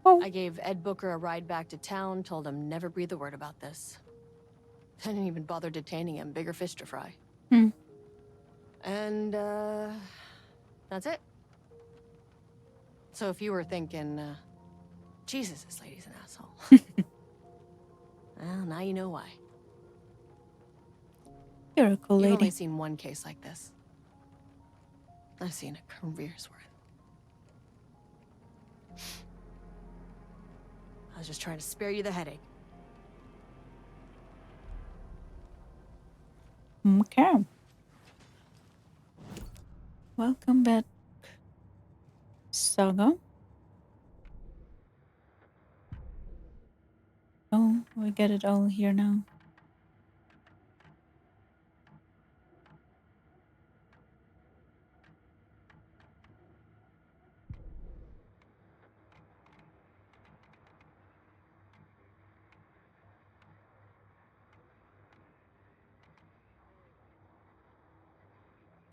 I gave Ed Booker a ride back to town, told him never breathe a word about this. I didn't even bother detaining him, bigger fish to fry. And, that's it. So if you were thinking, Jesus, this lady's an asshole. Well, now you know why. You're a cool lady. You've only seen one case like this. I've seen a career's worth. I was just trying to spare you the headache. Okay. Welcome back, Saga. Oh, we get it all here now.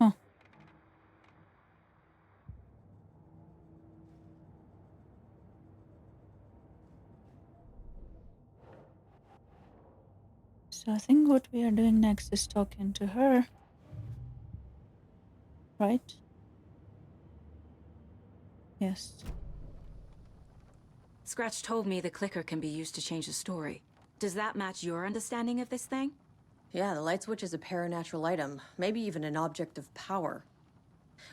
Huh. So I think what we are doing next is talking to her. Right? Yes. Scratch told me the clicker can be used to change the story. Does that match your understanding of this thing? Yeah, the light switch is a paranatural item, maybe even an object of power.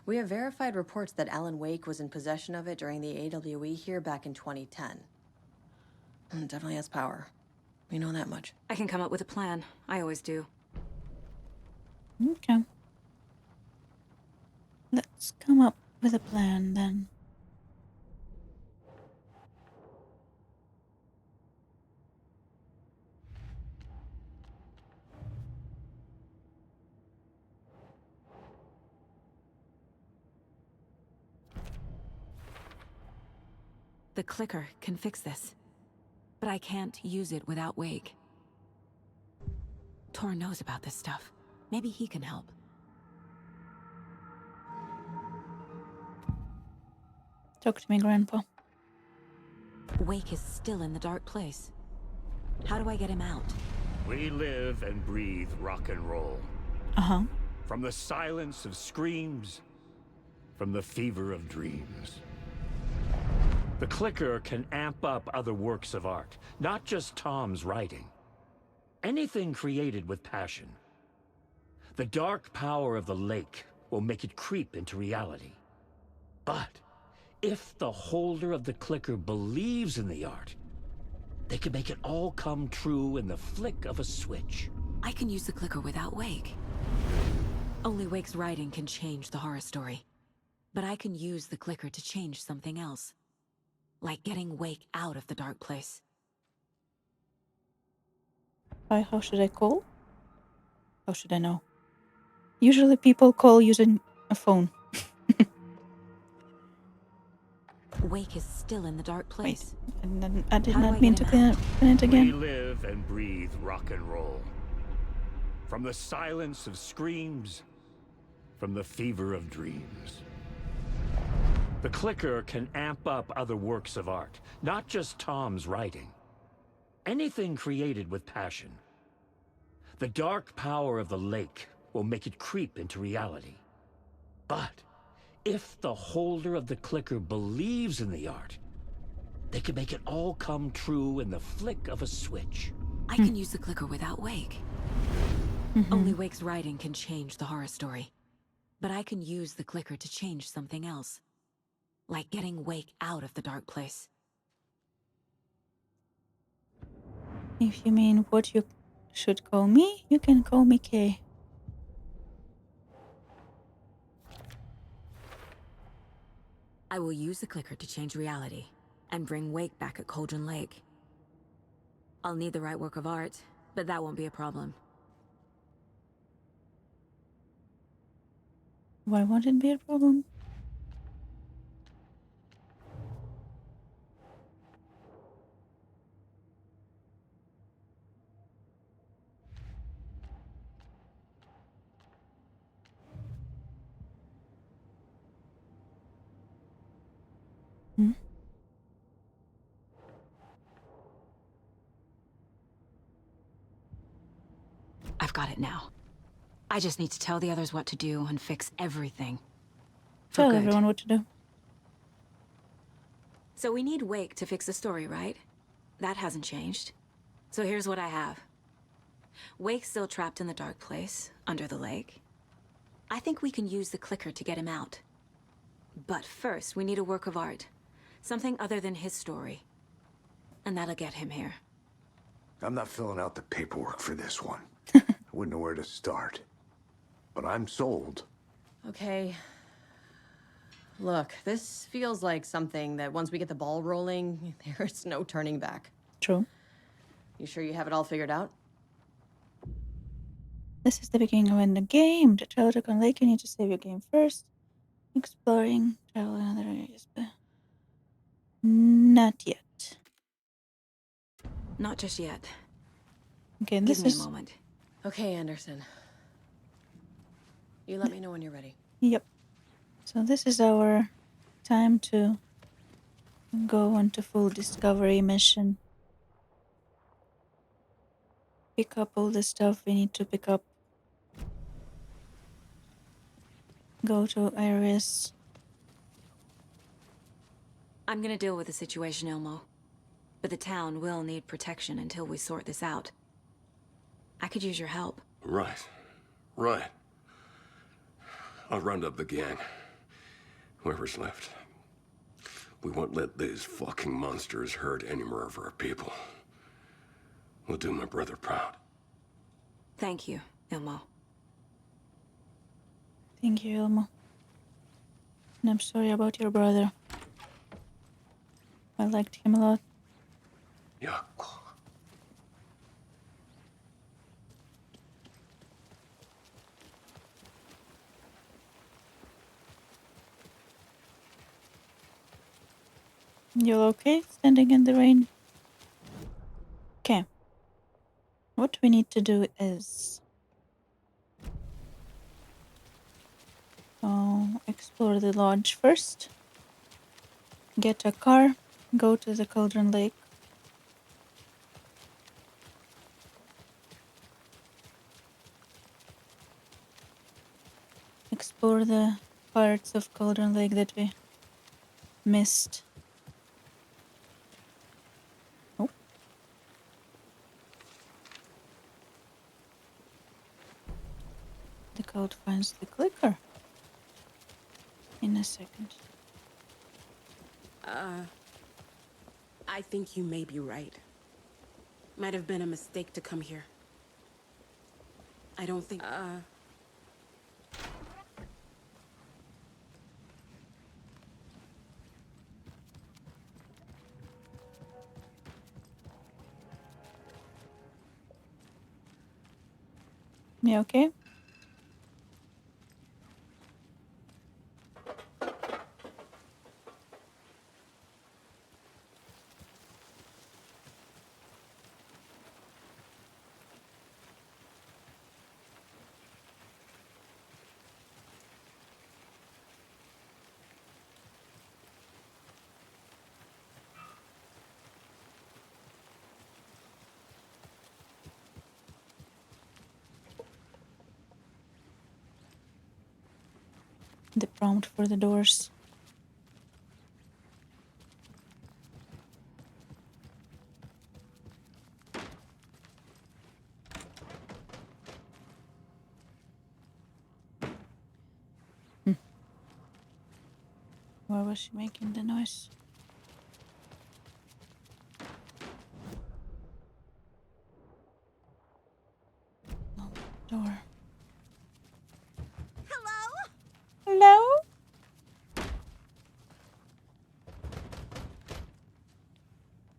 We have verified reports that Alan Wake was in possession of it during the AWE here back in 2010. It definitely has power. We know that much. I can come up with a plan. I always do. Okay. Let's come up with a plan then. The clicker can fix this. But I can't use it without Wake. Tor knows about this stuff. Maybe he can help. Talk to me, Grandpa. Wake is still in the dark place. How do I get him out? We live and breathe rock and roll. Uh-huh. From the silence of screams, from the fever of dreams. The clicker can amp up other works of art, not just Tom's writing. Anything created with passion. The dark power of the lake will make it creep into reality. But if the holder of the clicker believes in the art, they can make it all come true in the flick of a switch. I can use the clicker without Wake. Only Wake's writing can change the horror story. But I can use the clicker to change something else. Like getting Wake out of the dark place. How should I call? How should I know? Usually people call using a phone. Wake is still in the dark place. Wait, and then I did How do not I mean get to him clean it We again. live and breathe rock and roll. From the silence of screams, from the fever of dreams. The clicker can amp up other works of art, not just Tom's writing. Anything created with passion. The dark power of the lake will make it creep into reality. But if the holder of the clicker believes in the art, they can make it all come true in the flick of a switch. I can use the clicker without Wake. Only Wake's writing can change the horror story. But I can use the clicker to change something else. Like getting Wake out of the dark place. If you mean what you should call me, you can call me Kei. I will use the clicker to change reality and bring Wake back at Cauldron Lake. I'll need the right work of art, but that won't be a problem. Why won't it be a problem? got it now. I just need to tell the others what to do and fix everything. For Tell good. everyone what to do. So we need Wake to fix the story, right? That hasn't changed. So here's what I have. Wake's still trapped in the dark place, under the lake. I think we can use the clicker to get him out. But first, we need a work of art. Something other than his story. And that'll get him here. I'm not filling out the paperwork for this one. I wouldn't know where to start. But I'm sold. Okay. Look, this feels like something that once we get the ball rolling, there's no turning back. True. You sure you have it all figured out? This is the beginning of the game. To travel to Con Lake, you need to save your game first. Exploring, travel in other areas, but not yet. Not just yet. Okay, Give this me is... a moment. Okay, Anderson. You let me know when you're ready. Yep. So this is our time to go on to full discovery mission. Pick up all the stuff we need to pick up. Go to areas. I'm gonna deal with the situation, Elmo. But the town will need protection until we sort this out. I could use your help. Right. I'll round up the gang. Whoever's left. We won't let these fucking monsters hurt any more of our people. We'll do my brother proud. Thank you, Elmo. Thank you, Elmo. And I'm sorry about your brother. I liked him a lot. Yeah. You okay? Standing in the rain? Okay. What we need to do is... explore the lodge first. Get a car. Go to the Cauldron Lake. Explore the parts of Cauldron Lake that we missed. Oh. The code finds the clicker. In a second. I think you may be right. Might have been a mistake to come here. I don't think... You okay? The prompt for the doors. Why was she making the noise? Oh, door. Hello?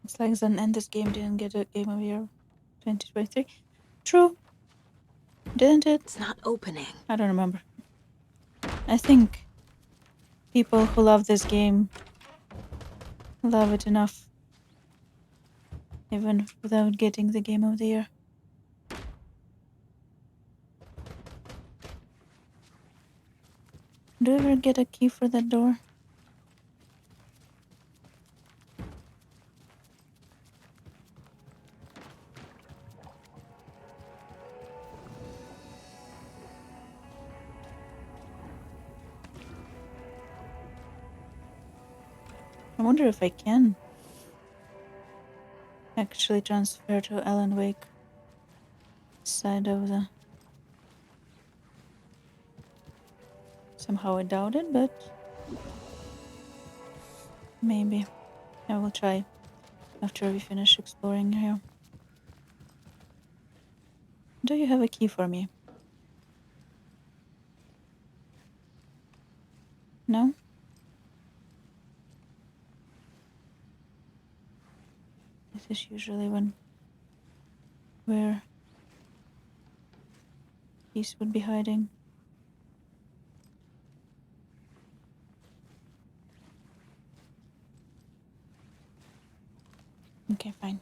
Looks like Zen and this game didn't get a Game of Year 2023. True. Didn't it? It's not opening. I don't remember. I think people who love this game love it enough. Even without getting the Game of the Year. Do you ever get a key for that door? I wonder if I can actually transfer to Alan Wake side of the... Somehow I doubt it, but maybe. I will try after we finish exploring here. Do you have a key for me? No? This is usually where keys would be hiding. Okay, fine.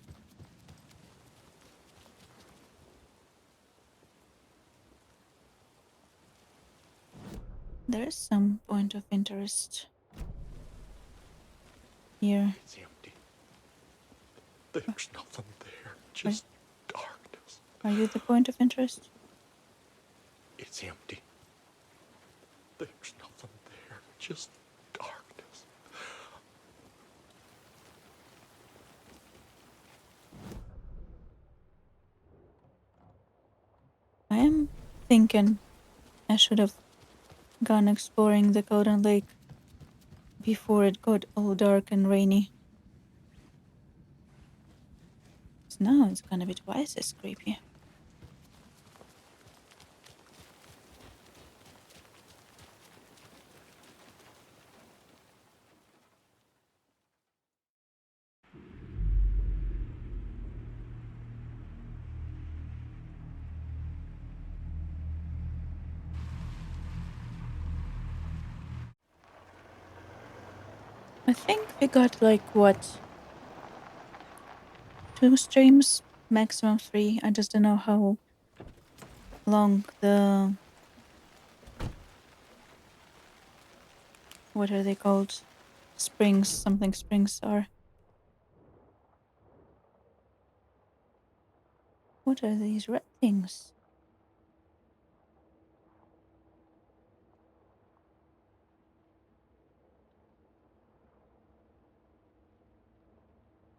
There is some point of interest here. It's empty. There's nothing there. Just darkness. Are you the point of interest? It's empty. There's nothing there. Just darkness. I am thinking I should have gone exploring the Golden Lake before it got all dark and rainy. So now it's gonna be twice as creepy. I think we got like what? 2 streams? Maximum 3. I just don't know how long the... What are they called? Springs, something springs are. What are these red things?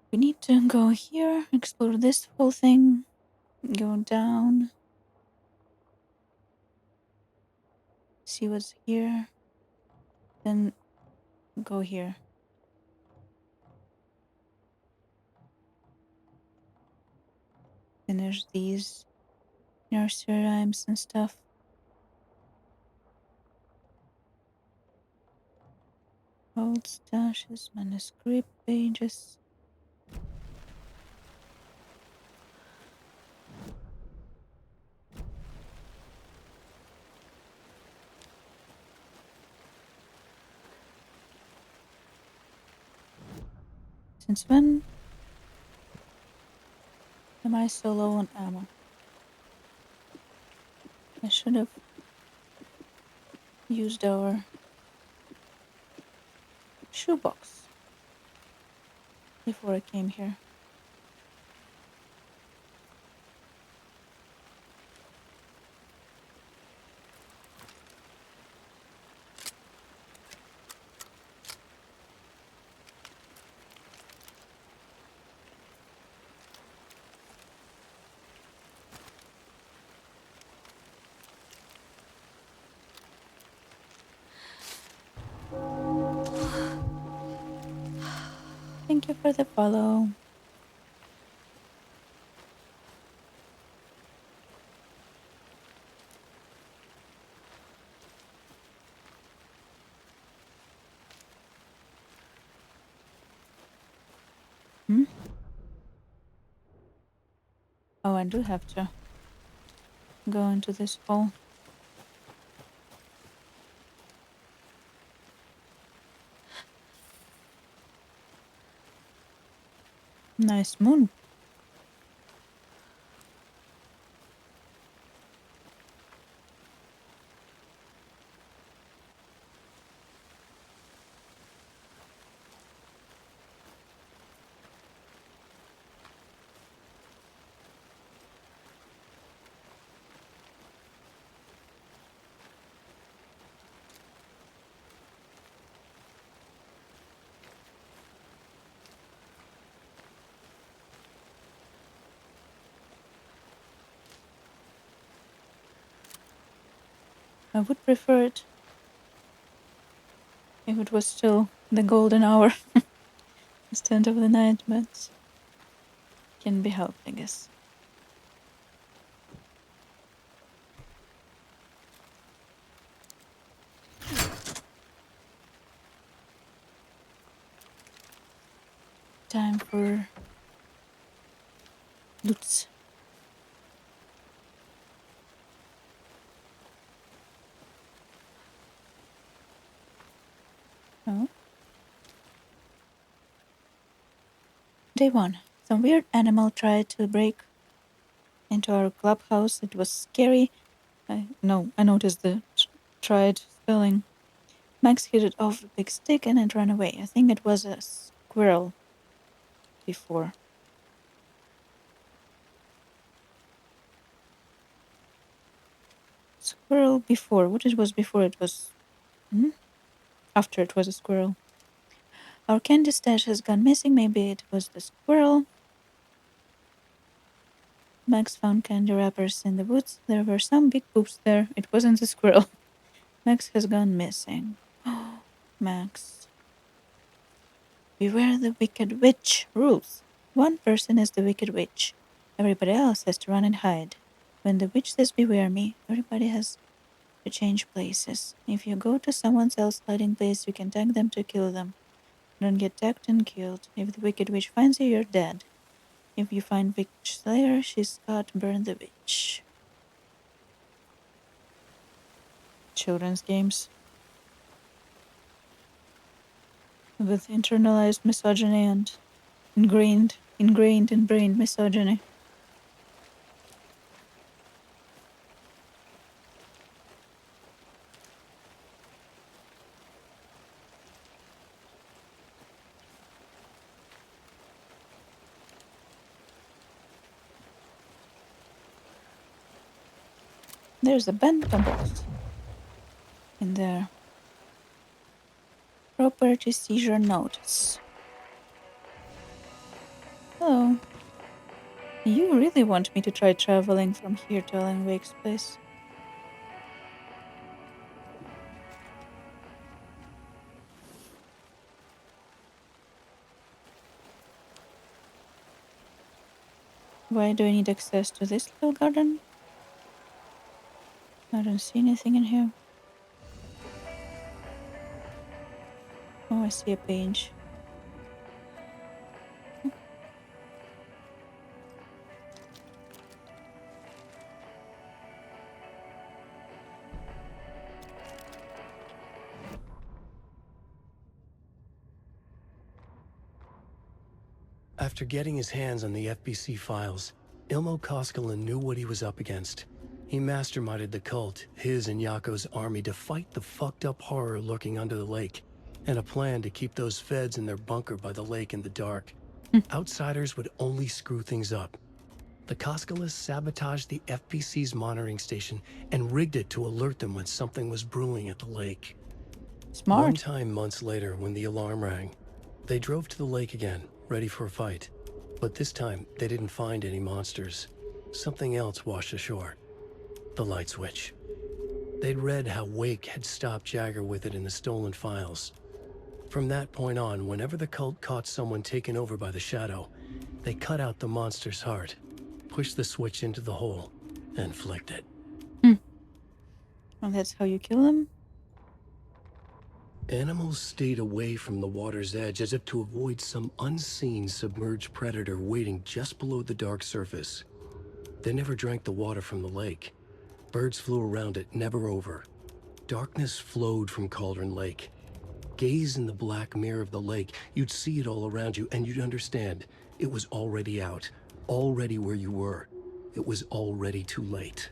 We need to go here, explore this whole thing, go down, see what's here, then go here. Then there's these nursery rhymes and stuff. Old stashes, manuscript pages. Since when am I so low on ammo? I should have used our shoebox before I came here. Thank you for the follow. Oh, I do have to go into this hole. Nice moon. I would prefer it if it was still the golden hour instead of the night, but can be helped, I guess. Time for loots. Oh. Day 1. Some weird animal tried to break into our clubhouse. It was scary. I noticed the tried spelling. Max hit it off a big stick and it ran away. I think it was a squirrel before. Squirrel before. What it was before? It was... After it was a squirrel. Our candy stash has gone missing. Maybe it was the squirrel. Max found candy wrappers in the woods. There were some big poops there. It wasn't the squirrel. Max has gone missing. Oh, Max. Beware the wicked witch. Rules. One person is the wicked witch. Everybody else has to run and hide. When the witch says beware me, everybody has to change places. If you go to someone else's hiding place, you can tag them to kill them. Don't get tagged and killed. If the wicked witch finds you, you're dead. If you find witch slayer, she's got burn the witch. Children's games with internalized misogyny and ingrained misogyny. There's a bento box in there. Property seizure notice. Hello. You really want me to try traveling from here to Alan Wake's place? Why do I need access to this little garden? I don't see anything in here. Oh, I see a page. After getting his hands on the FBC files, Ilmo Koskinen knew what he was up against. He masterminded the cult, his and Yako's army, to fight the fucked up horror lurking under the lake, and a plan to keep those feds in their bunker by the lake in the dark. Outsiders would only screw things up. The Koskinen sabotaged the FBC's monitoring station and rigged it to alert them when something was brewing at the lake. Smart. One time months later, when the alarm rang, they drove to the lake again, ready for a fight. But this time, they didn't find any monsters. Something else washed ashore. The light switch. They'd read how Wake had stopped Jagger with it in the stolen files. From that point on, whenever the cult caught someone taken over by the shadow, they cut out the monster's heart, pushed the switch into the hole, and flicked it. Well, that's how you kill them? Animals stayed away from the water's edge as if to avoid some unseen submerged predator waiting just below the dark surface. They never drank the water from the lake. Birds flew around it, never over. Darkness flowed from Cauldron Lake. Gaze in the black mirror of the lake, you'd see it all around you, and you'd understand it was already out, already where you were. It was already too late.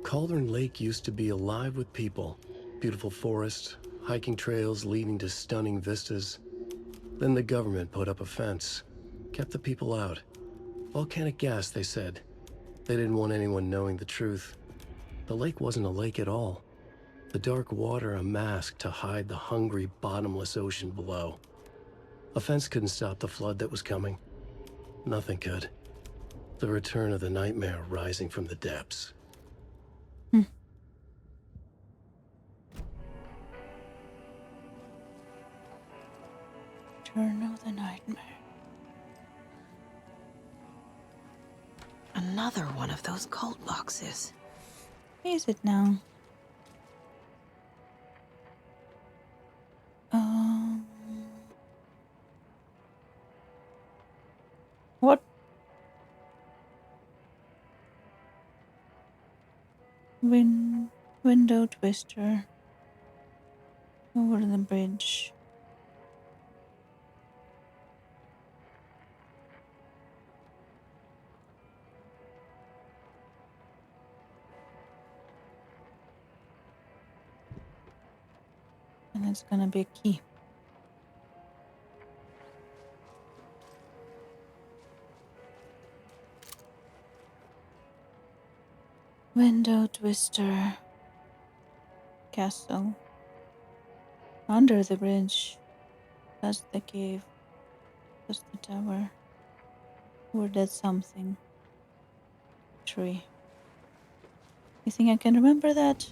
Cauldron Lake used to be alive with people. Beautiful forests, hiking trails leading to stunning vistas. Then the government put up a fence, kept the people out. Volcanic gas, they said. They didn't want anyone knowing the truth. The lake wasn't a lake at all. The dark water a mask to hide the hungry, bottomless ocean below. A fence couldn't stop the flood that was coming. Nothing could. The return of the nightmare rising from the depths. Return of the Nightmare. Another one of those cult boxes. Is it now? What? Window twister over the bridge. And it's gonna be a key. Window twister. Castle. Under the bridge. That's the cave. That's the tower. Or that's something. Tree. You think I can remember that?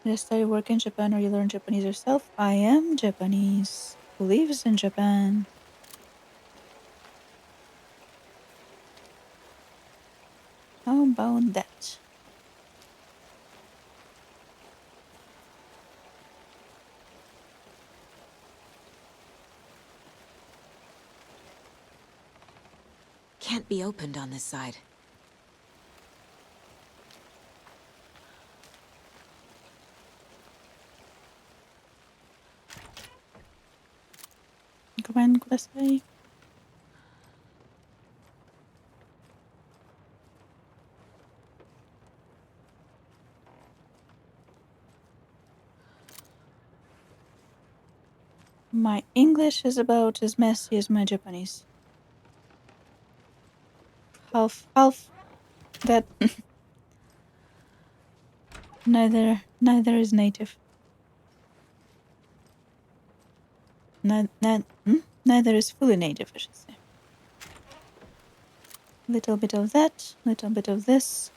Did you study work in Japan or you learn Japanese yourself? I am Japanese. Who lives in Japan? How about that? Can't be opened on this side. Go ahead, kudasai. My English is about as messy as my Japanese. Half that neither is native. Neither is fully native, I should say. Little bit of that, little bit of this.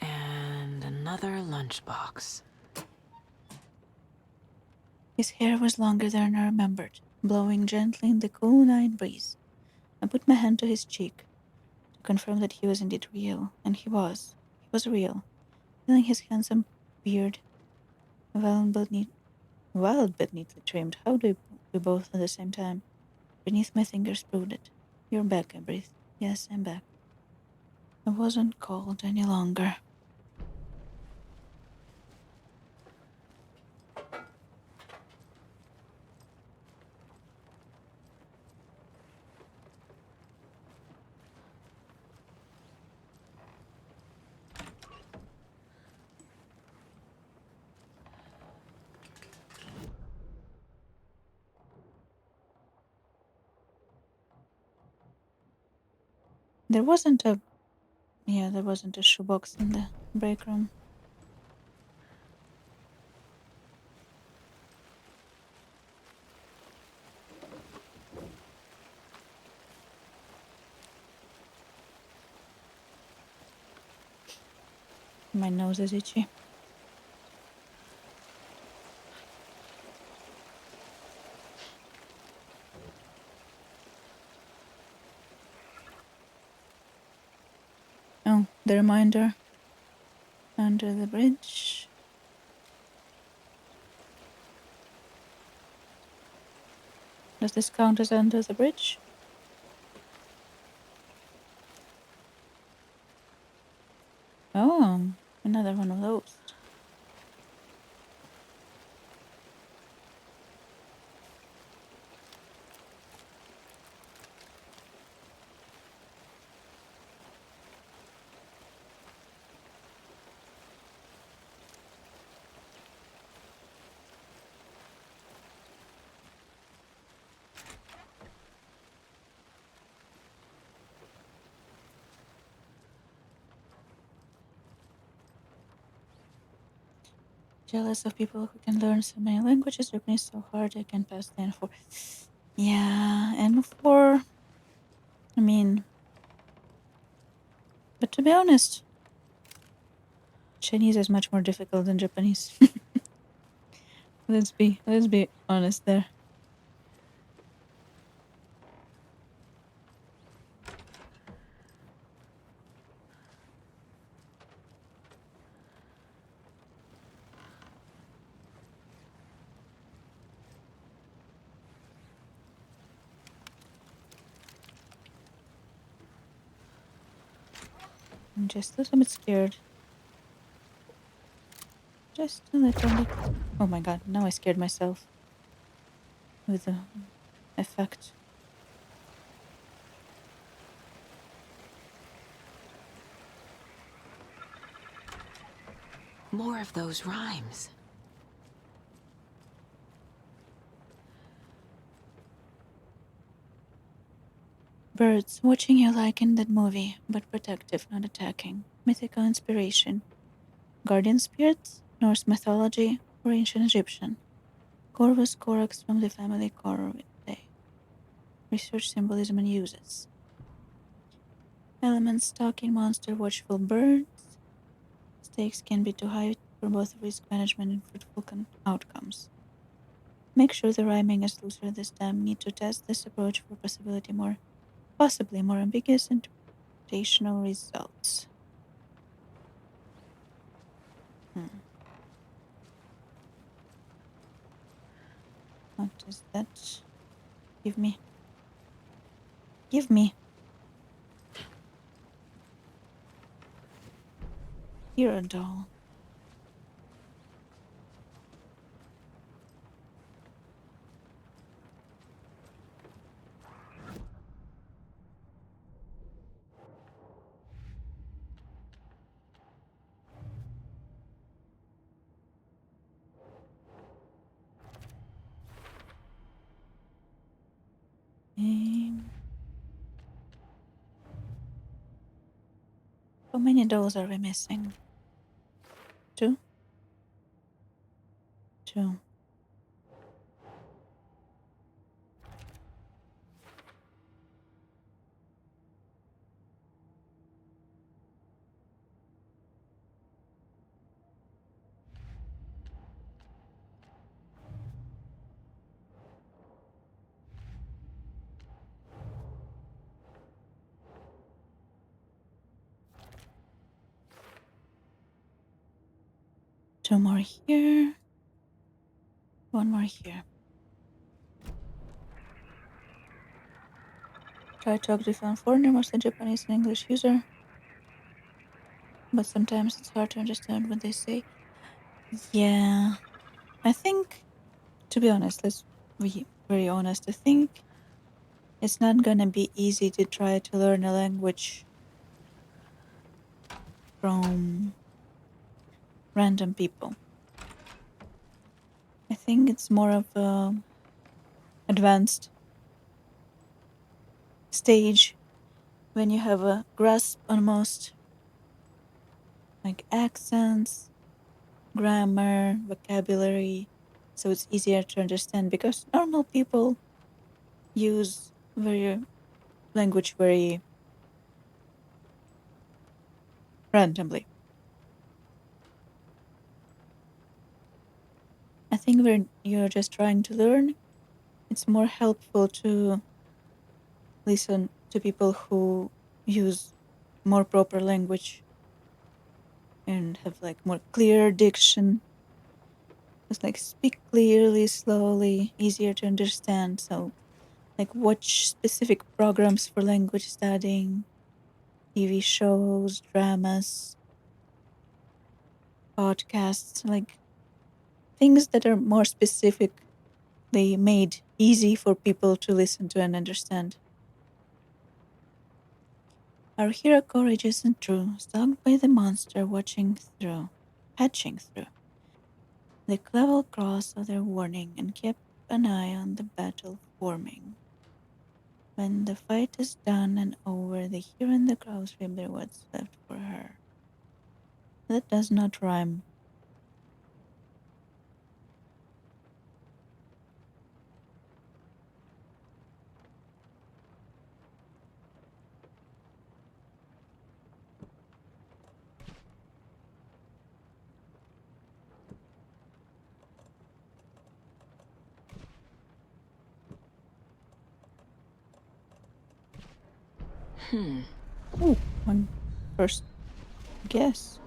And another lunchbox. His hair was longer than I remembered, blowing gently in the cool night breeze. I put my hand to his cheek to confirm that he was indeed real, and he was. He was real, feeling his handsome beard, wild but neatly trimmed. How do we both at the same time? Beneath my fingers brooded. You're back, I breathed. Yes, I'm back. I wasn't cold any longer. There wasn't a shoebox in the break room. My nose is itchy. Oh, the reminder. Under the bridge. Does this count as under the bridge? Oh, another one of those. Jealous of people who can learn so many languages. Japanese so hard I can pass the N4. Yeah, N4. I mean, but to be honest, Chinese is much more difficult than Japanese. Let's be honest there. I'm just a little bit scared. Just a little bit. Oh my god, now I scared myself. With the effect. More of those rhymes. Birds, watching you like in that movie, but protective, not attacking. Mythical inspiration. Guardian spirits, Norse mythology, or ancient Egyptian. Corvus corax from the family Corvidae. Research symbolism and uses. Elements, stalking monster, watchful birds. Stakes can be too high for both risk management and fruitful outcomes. Make sure the rhyming is looser this time. Need to test this approach for possibly more ambiguous interpretational results. What is that? Give me. Give me. You're a doll. How many dolls are we missing? 2? 2. Two more here. One more here. Try to talk to a foreigner, mostly Japanese and English user. But sometimes it's hard to understand what they say. Yeah. I think, to be honest, let's be very honest, I think it's not gonna be easy to try to learn a language from random people. I think it's more of a advanced stage when you have a grasp on most like accents, grammar, vocabulary, so it's easier to understand because normal people use language very randomly. I think when you're just trying to learn, it's more helpful to listen to people who use more proper language and have like more clear diction. Just like speak clearly, slowly, easier to understand. So like watch specific programs for language studying, TV shows, dramas, podcasts, like things that are more specifically made easy for people to listen to and understand. Our hero courage isn't true, stalked by the monster hatching through. They level cross of their warning and kept an eye on the battle forming. When the fight is done and over, the hero and the crows remember what's left for her. That does not rhyme. Ooh, one first guess.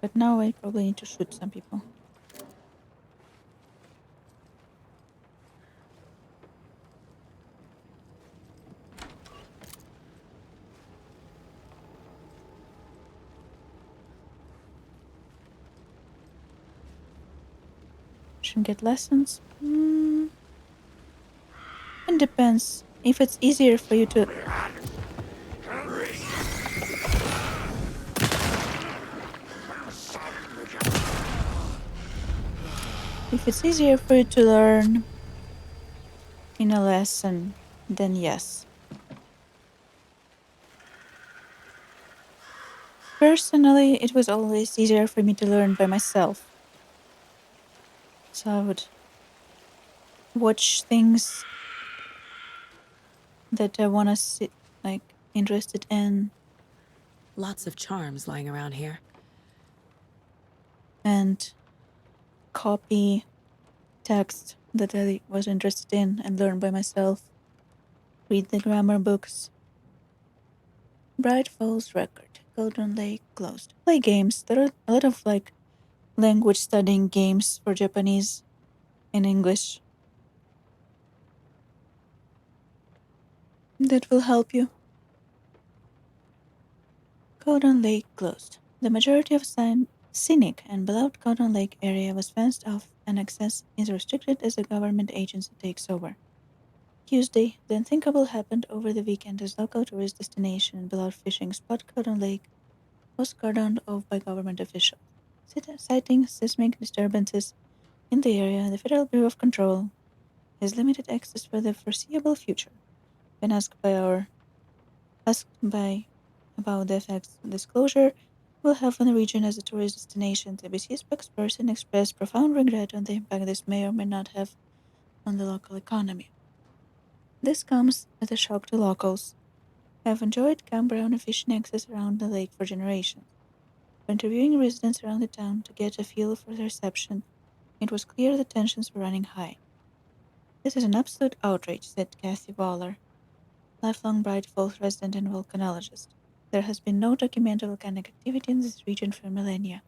But now I probably need to shoot some people. Should get lessons. It depends. If it's easier for you to... If it's easier for you to learn in a lesson, then yes. Personally, it was always easier for me to learn by myself. So I would watch things that I want to see, like, interested in. Lots of charms lying around here. And copy text that I was interested in and learn by myself. Read the grammar books. Bright Falls Record. Golden Lake closed. Play games. There are a lot of like language studying games for Japanese and English that will help you. Golden Lake closed. The majority of scenic and beloved Golden Lake area was fenced off and access is restricted as a government agency takes over. Tuesday, the unthinkable happened over the weekend as local tourist destination and beloved fishing spot Golden Lake was cordoned off by government officials. Citing seismic disturbances in the area, the Federal Bureau of Control has limited access for the foreseeable future. When asked about the effects this closure will have on the region as a tourist destination, the BC spokesperson expressed profound regret on the impact this may or may not have on the local economy. This comes as a shock to locals who have enjoyed campground and fishing access around the lake for generations. When interviewing residents around the town to get a feel for the reception, it was clear the tensions were running high. This is an absolute outrage, said Kathy Valor, lifelong Bright Falls resident and volcanologist. There has been no documented volcanic activity in this region for millennia.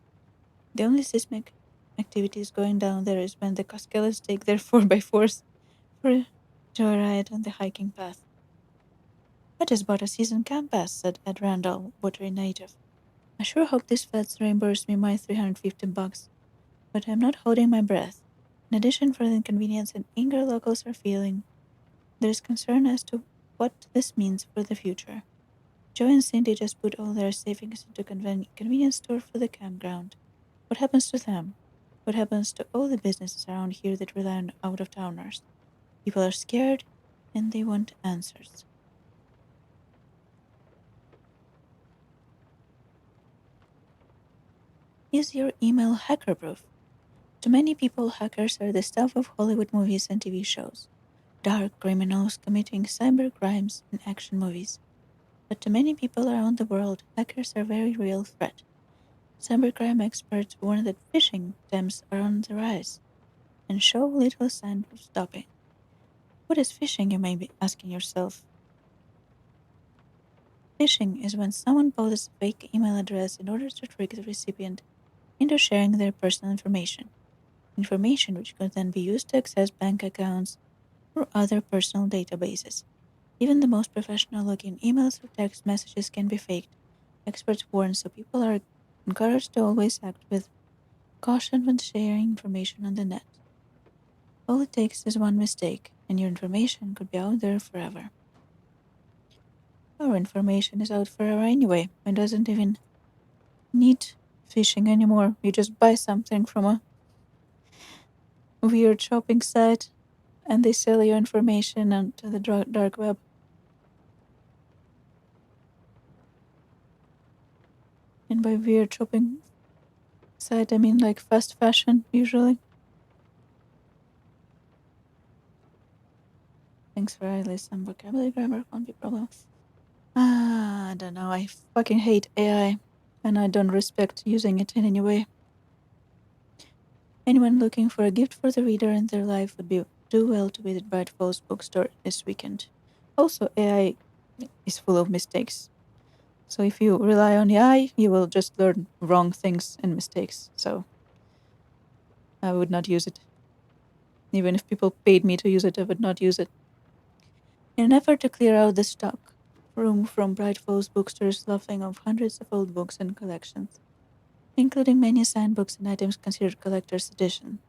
The only seismic activity going down there is when the Cascades take their 4x4s for a joyride on the hiking path. I just bought a season camp pass, said Ed Randall, watery native. I sure hope these feds reimburse me my $350, but I'm not holding my breath. In addition for the inconvenience and anger locals are feeling, there is concern as to what this means for the future. Joe and Cindy just put all their savings into a convenience store for the campground. What happens to them? What happens to all the businesses around here that rely on out-of-towners? People are scared, and they want answers. Is your email hacker-proof? To many people, hackers are the stuff of Hollywood movies and TV shows. Dark criminals committing cyber crimes in action movies. But to many people around the world, hackers are a very real threat. Cybercrime experts warn that phishing attempts are on the rise and show little sign of stopping. What is phishing, you may be asking yourself? Phishing is when someone poses a fake email address in order to trick the recipient into sharing their personal information which could then be used to access bank accounts or other personal databases. Even the most professional-looking emails or text messages can be faked, experts warn, so people are encouraged to always act with caution when sharing information on the net. All it takes is one mistake, and your information could be out there forever. Our information is out forever anyway. It doesn't even need phishing anymore. You just buy something from a weird shopping site, and they sell your information onto the dark web. And by weird shopping site, I mean like fast fashion, usually. Thanks for at least some vocabulary grammar won't be a problem. I don't know, I fucking hate AI, and I don't respect using it in any way. Anyone looking for a gift for the reader in their life would do well to visit Bright Falls bookstore this weekend. Also, AI is full of mistakes. So if you rely on the eye, you will just learn wrong things and mistakes. So I would not use it. Even if people paid me to use it, I would not use it. In an effort to clear out the stock room from Brightfall's bookstores laughing of hundreds of old books and collections, including many signed books and items considered collector's edition.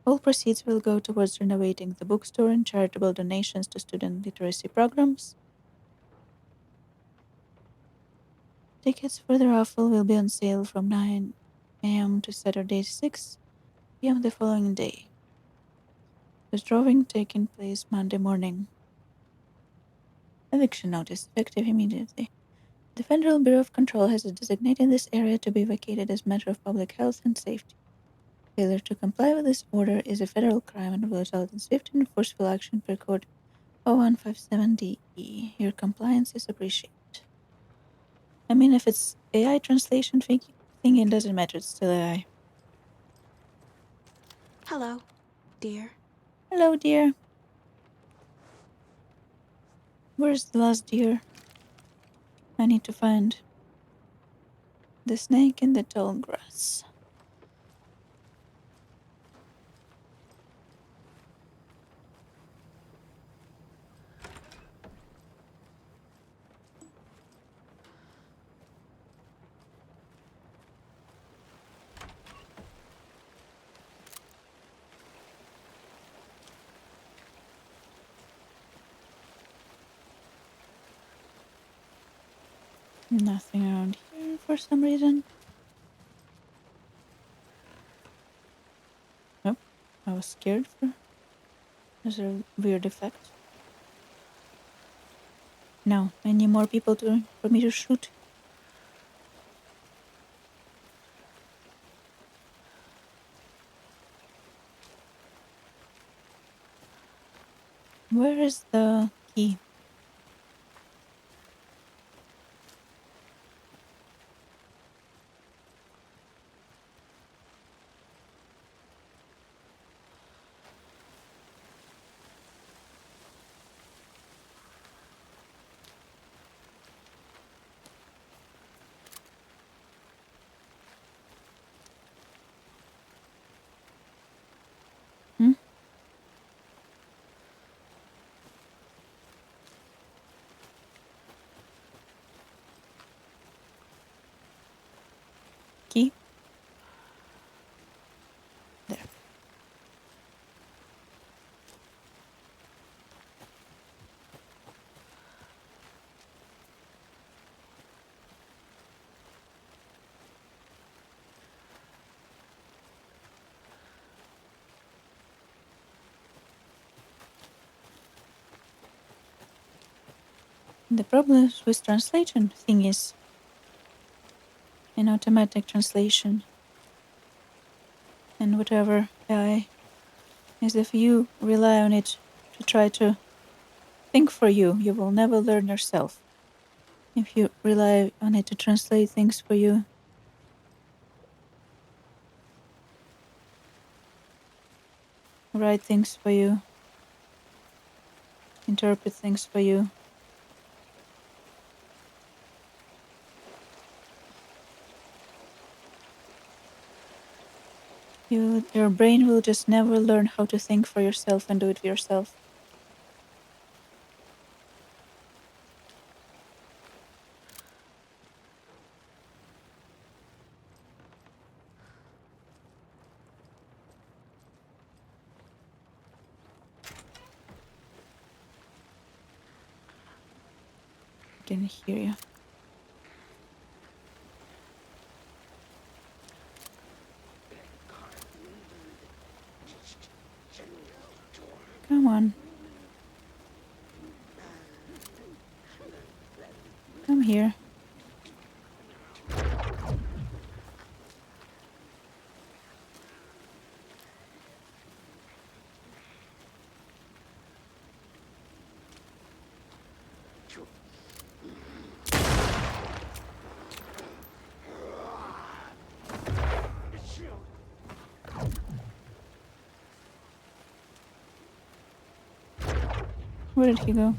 All proceeds will go towards renovating the bookstore and charitable donations to student literacy programs. Tickets for the raffle will be on sale from 9 a.m. to Saturday 6 p.m. the following day. The drawing taking place Monday morning. Eviction notice effective immediately. The Federal Bureau of Control has designated this area to be vacated as a matter of public health and safety. Failure to comply with this order is a federal crime and will result in swift and forceful action per Code 0157-DE. Your compliance is appreciated. I mean, if it's AI translation thing, it doesn't matter. It's still AI. Hello, dear. Hello, dear. Where's the last deer? I need to find the snake in the tall grass. Nothing around here for some reason. Nope, I was scared for. There's a weird effect. No, I need more people for me to shoot. Where is the key? Key? There. The problem with translation thing is in automatic translation and whatever AI is if you rely on it to try to think for you, you will never learn yourself. If you rely on it to translate things for you, write things for you, interpret things for you, your brain will just never learn how to think for yourself and do it for yourself. I can hear you. Come on. Come here. Where did he go?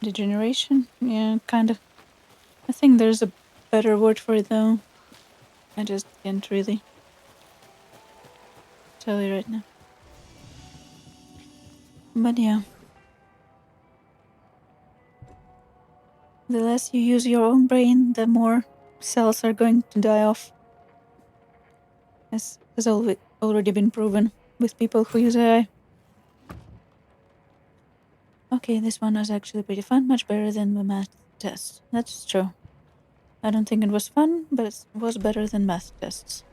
Degeneration? Yeah, kind of. I think there's a better word for it though. I just can't really tell you right now. But yeah. The less you use your own brain, the more cells are going to die off. As has already been proven with people who use AI. Okay, this one was actually pretty fun, much better than the math test. That's true. I don't think it was fun, but it was better than math tests.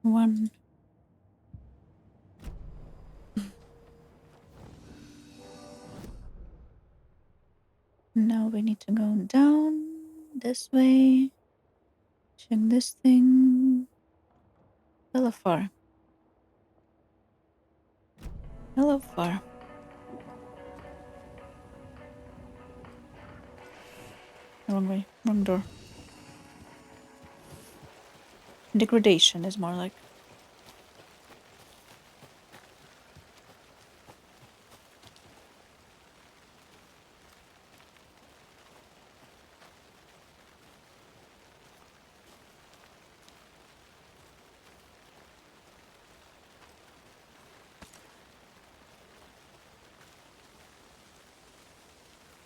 One. Now we need to go down this way. Check this thing. Hello, far. Hello, far. Wrong way. Wrong door. Degradation is more like.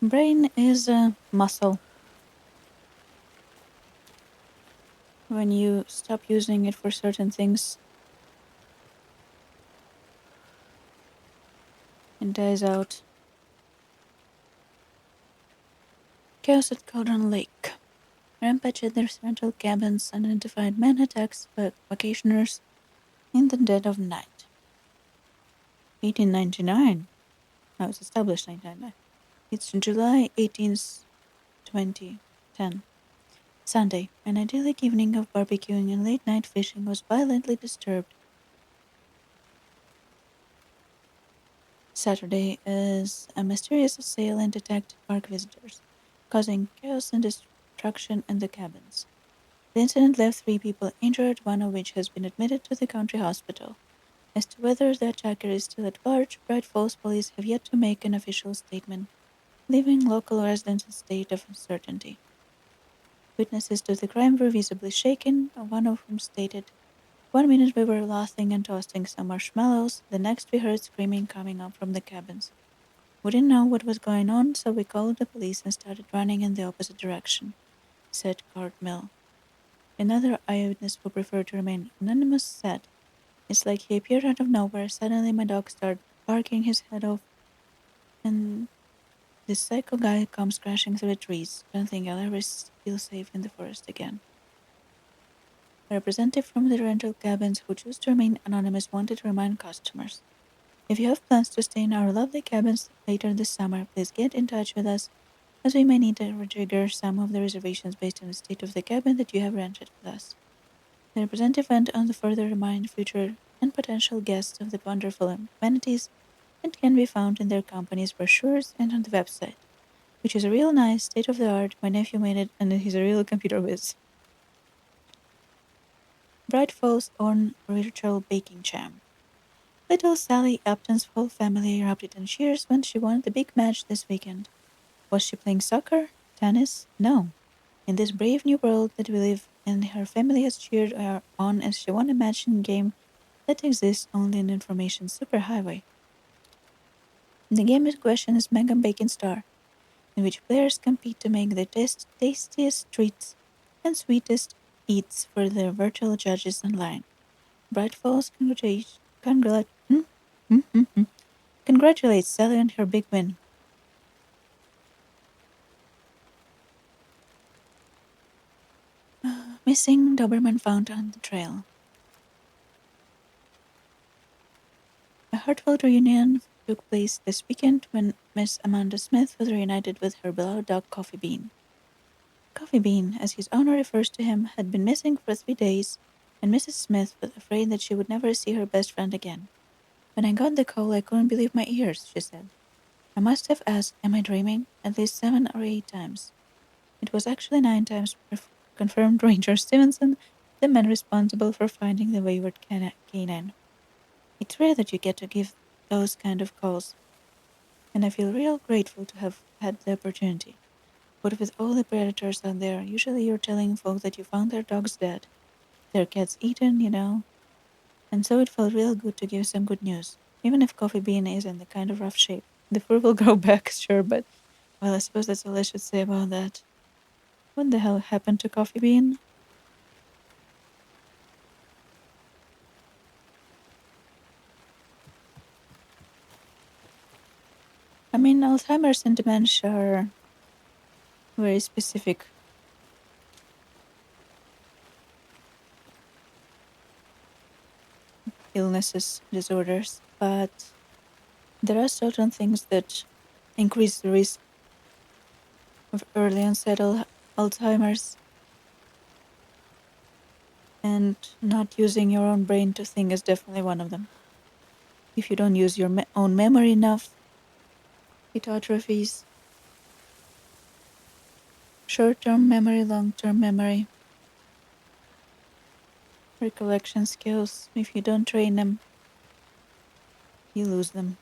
Brain is a muscle. When you stop using it for certain things, it dies out. Chaos at Cauldron Lake. Rampage at their rental cabins identified man attacks vacationers in the dead of night. 1899. No, it was established 1999. It's July 18th, 2010. Sunday, an idyllic evening of barbecuing and late-night fishing was violently disturbed. Saturday, as a mysterious assailant attacked park visitors, causing chaos and destruction in the cabins. The incident left 3 people injured, one of which has been admitted to the county hospital. As to whether the attacker is still at large, Bright Falls police have yet to make an official statement, leaving local residents in a state of uncertainty. Witnesses to the crime were visibly shaken, one of whom stated, "1 minute we were laughing and toasting some marshmallows, the next we heard screaming coming up from the cabins. We didn't know what was going on, so we called the police and started running in the opposite direction," said Cart Mill. Another eyewitness who preferred to remain anonymous said, "It's like he appeared out of nowhere, suddenly my dog started barking his head off, and this psycho guy comes crashing through the trees. Don't think I'll ever feel safe in the forest again." A representative from the rental cabins who chose to remain anonymous wanted to remind customers, "If you have plans to stay in our lovely cabins later this summer, please get in touch with us, as we may need to rejigger some of the reservations based on the state of the cabin that you have rented with us." The representative went on to further remind future and potential guests of the wonderful amenities that can be found in their company's brochures and on the website, which is a real nice, state-of-the-art. My nephew made it, and he's a real computer whiz. Bright Falls own virtual baking jam. Little Sally Upton's whole family erupted in cheers when she won the big match this weekend. Was she playing soccer? Tennis? No. In this brave new world that we live in, her family has cheered her on as she won a match in a game that exists only in information superhighway. The game in question is Mega Bacon Star, in which players compete to make the tastiest treats and sweetest eats for their virtual judges online. Bright Falls congratulates Sally on her big win. Missing Doberman found on the trail. A heartfelt reunion took place this weekend when Miss Amanda Smith was reunited with her beloved dog Coffee Bean. Coffee Bean, as his owner refers to him, had been missing for 3 days, and Mrs. Smith was afraid that she would never see her best friend again. When I got the call, I couldn't believe my ears, she said. I must have asked, am I dreaming? At least 7 or 8 times. It was actually 9 times, confirmed Ranger Stevenson, the man responsible for finding the wayward canine. It's rare that you get to give those kind of calls, and I feel real grateful to have had the opportunity. But with all the predators out there, usually you're telling folk that you found their dogs dead, their cats eaten, and so it felt real good to give some good news, even if Coffee Bean is in the kind of rough shape. The fur will grow back, sure, but, well, I suppose that's all I should say about that. What the hell happened to Coffee Bean? I mean, Alzheimer's and dementia are very specific illnesses, disorders, but there are certain things that increase the risk of early onset Alzheimer's, and not using your own brain to think is definitely one of them. If you don't use your own memory enough, it atrophies. Short-term memory, long-term memory, recollection skills, if you don't train them, you lose them.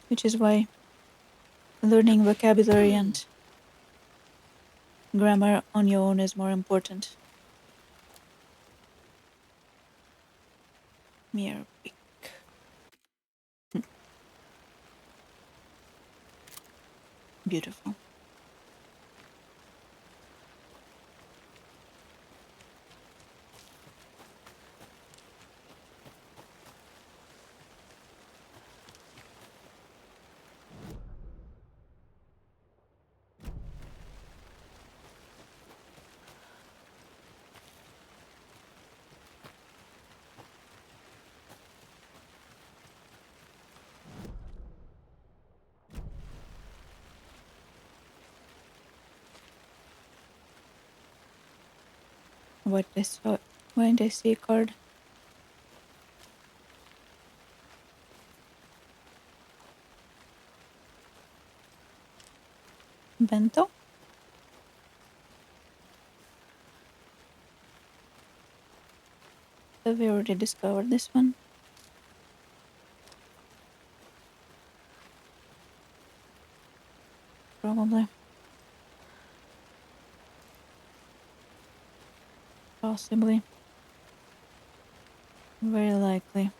Which is why learning vocabulary and grammar on your own is more important. Mere weak. Beautiful. Why did I see a card? Bento? Have we already discovered this one? Probably. Possibly. Very likely.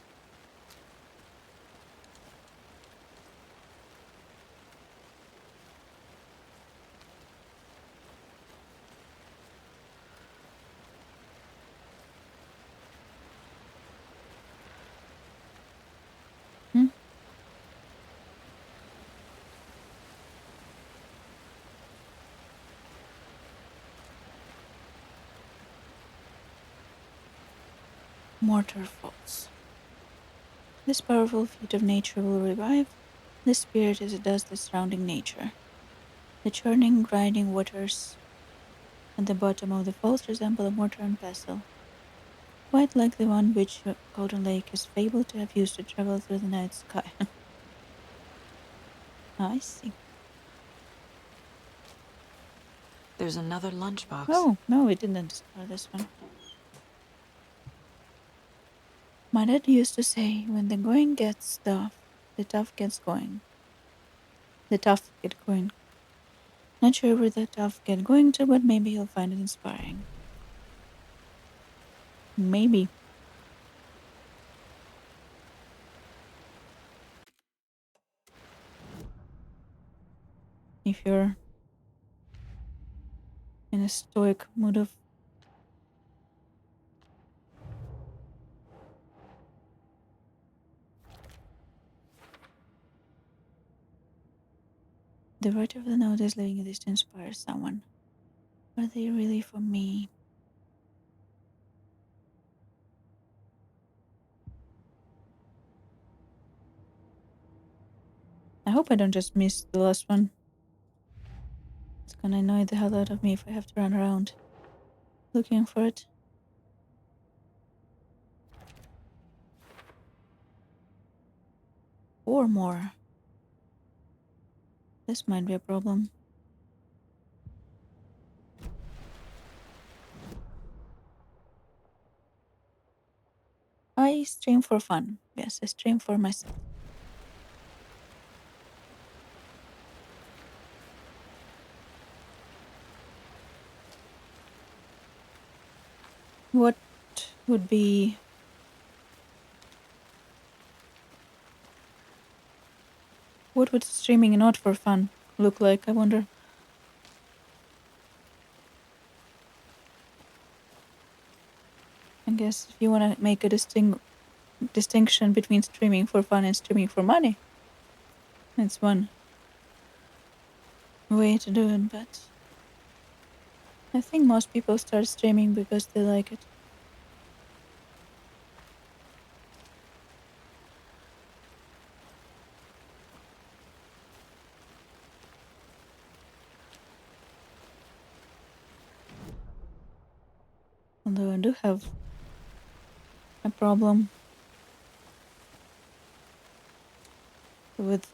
Mortar falls. This powerful feat of nature will revive the spirit as it does the surrounding nature. The churning, grinding waters at the bottom of the falls resemble a mortar and pestle, quite like the one which Golden Lake is fabled to have used to travel through the night sky. I see. There's another lunchbox. Oh, no, we didn't discover this one. My dad used to say, when the going gets tough, the tough gets going. The tough get going. Not sure where the tough get going to, but maybe you'll find it inspiring. Maybe. If you're in a stoic mood of the writer of the note is leaving this to inspire someone. Are they really for me? I hope I don't just miss the last one. It's gonna annoy the hell out of me if I have to run around looking for it. 4 more. This might be a problem. I stream for fun. Yes, I stream for myself. What would be... What would streaming not for fun look like, I wonder? I guess if you want to make a distinction between streaming for fun and streaming for money, it's one way to do it, but I think most people start streaming because they like it. Although I do have a problem with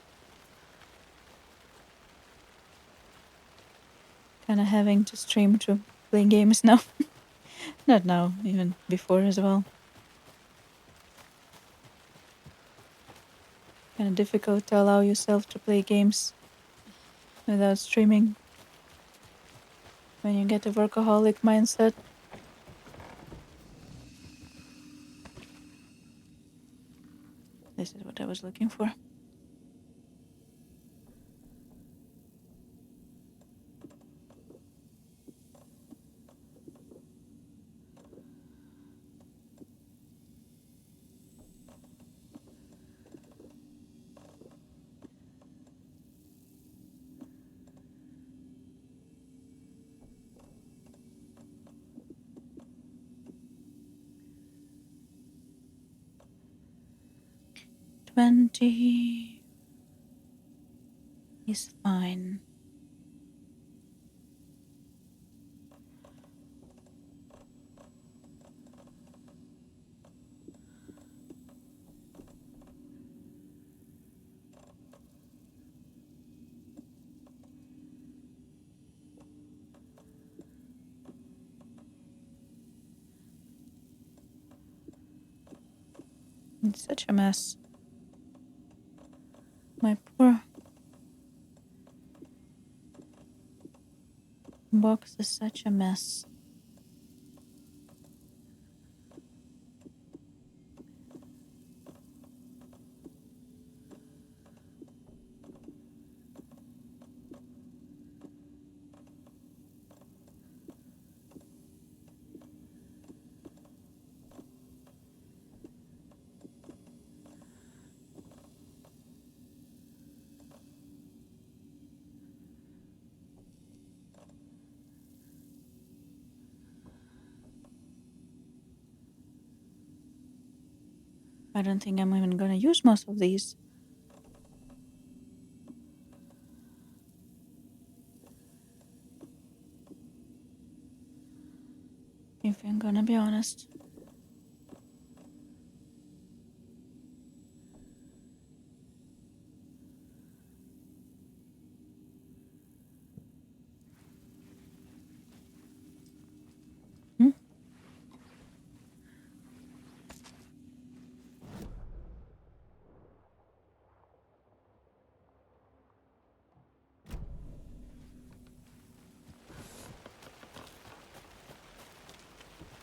kind of having to stream to play games now. Not now, even before as well. Kind of difficult to allow yourself to play games without streaming when you get a workaholic mindset. This is what I was looking for. $20 is fine. It's such a mess. My poor box is such a mess. I don't think I'm even gonna use most of these. If I'm gonna be honest.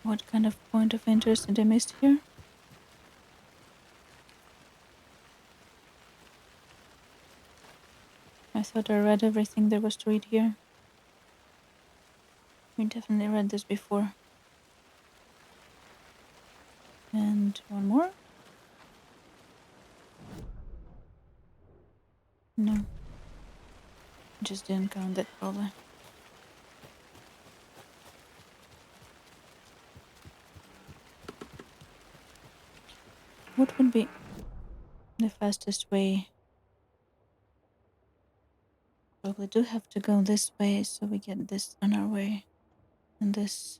What kind of point of interest did I miss here? I thought I read everything there was to read here. We definitely read this before. And one more? No. Just didn't count that probably. What would be the fastest way? Probably do have to go this way so we get this on our way. And this.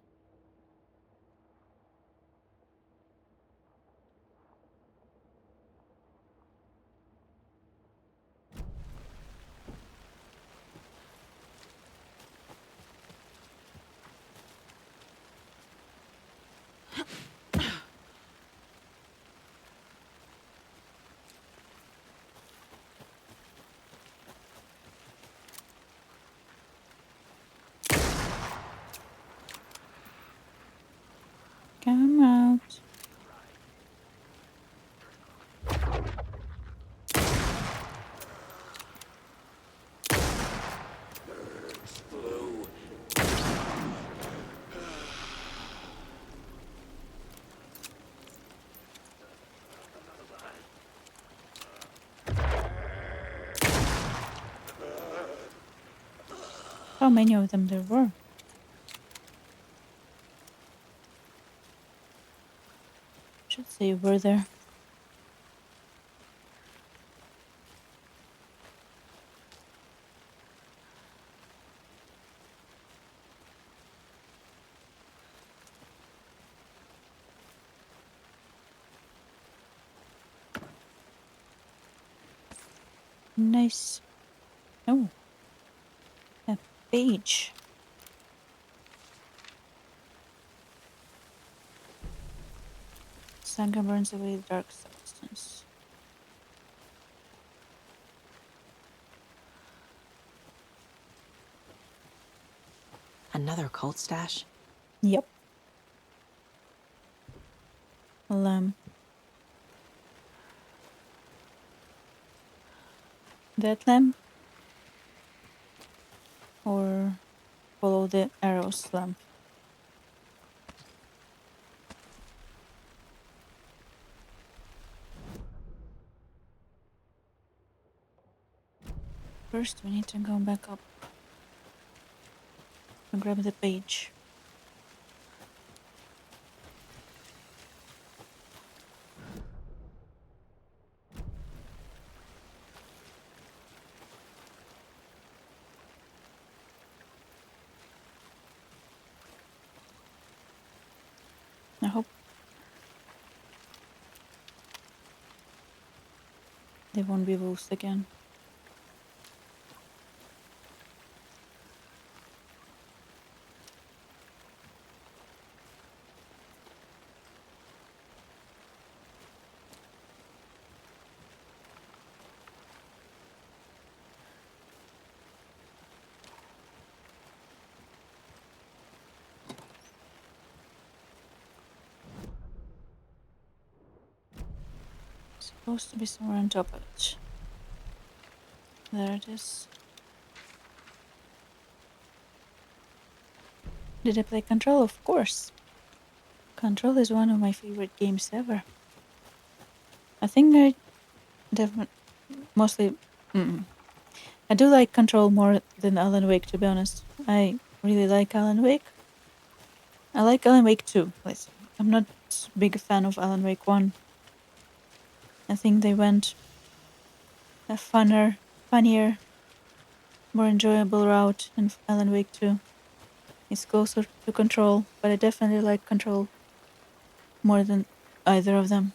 Come out. How many of them there were? Should say were there. Nice. Oh. A page. Saga burns away the dark substance. Another cult stash? Yep. Well, that lamp? Or follow the arrows lamp? First, we need to go back up and grab the page. I hope they won't be wolves again. Supposed to be somewhere on top of it. There it is. Did I play Control? Of course. Control is one of my favorite games ever. I think I mostly... I do like Control more than Alan Wake, to be honest. I really like Alan Wake. I like Alan Wake 2. I'm not a big fan of Alan Wake 1. I think they went a funnier, more enjoyable route in Alan Wake 2. It's closer to Control, but I definitely like Control more than either of them.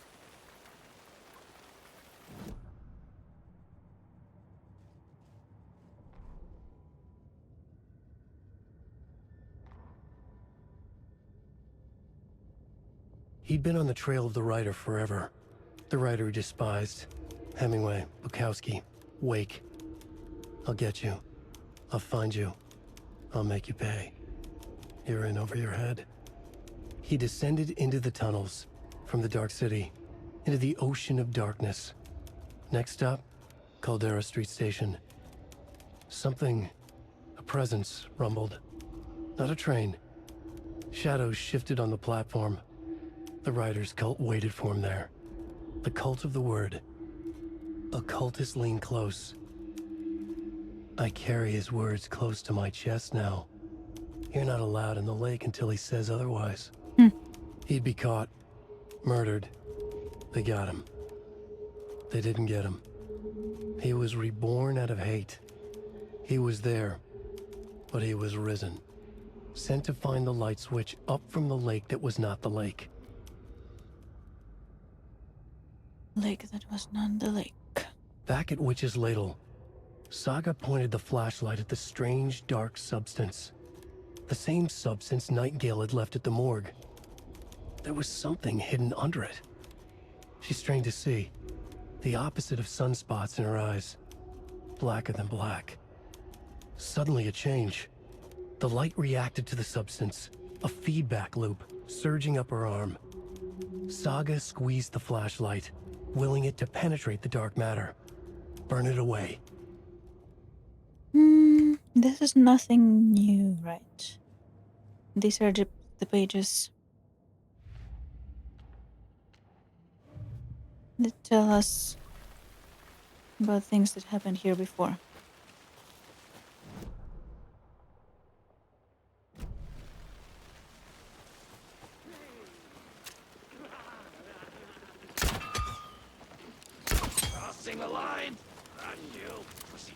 He'd been on the trail of the writer forever. The writer he despised. Hemingway, Bukowski, Wake. I'll get you. I'll find you. I'll make you pay. You're in over your head. He descended into the tunnels, from the Dark City, into the ocean of darkness. Next stop, Caldera Street Station. Something, a presence, rumbled. Not a train. Shadows shifted on the platform. The writer's cult waited for him there. The cult of the word. Occultists lean close. I carry his words close to my chest now. You're not allowed in the lake until he says otherwise. He'd be caught, murdered. They got him. They didn't get him. He was reborn out of hate. He was there, but he was risen. Sent to find the light switch up from the lake that was not the lake. Lake that was not the lake. Back at Witch's Ladle, Saga pointed the flashlight at the strange, dark substance. The same substance Nightingale had left at the morgue. There was something hidden under it. She strained to see. The opposite of sunspots in her eyes. Blacker than black. Suddenly a change. The light reacted to the substance. A feedback loop. surging up her arm. Saga squeezed the flashlight, willing it to penetrate the dark matter. Burn it away. This is nothing new, right? These are the pages that tell us about things that happened here before. Crossing the line! Run, you pussy!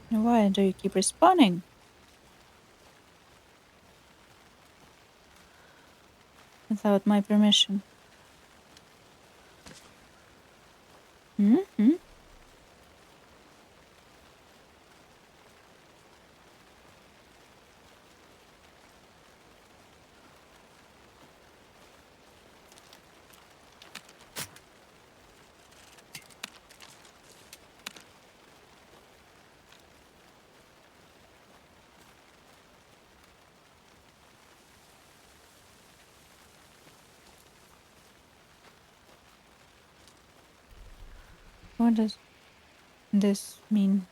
Why do you keep respawning? Without my permission. Mm-hmm. What does this mean?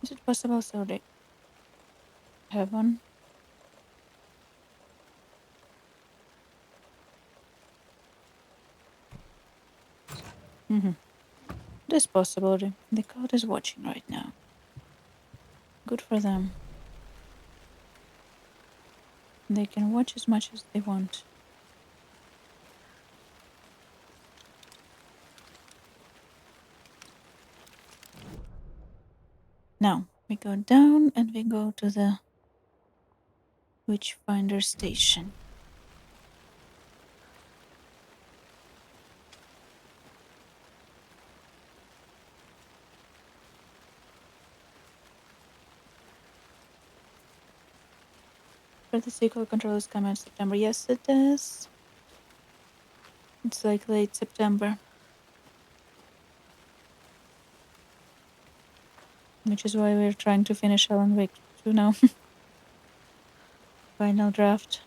Is it possible so they have one? It is possible. The code is watching right now. Good for them. They can watch as much as they want. Now, we go down and we go to the Witchfinder station. For the sequel, controllers come out September. Yes, it does. It's like late September. Which is why we're trying to finish Alan Wake 2 now. Final draft.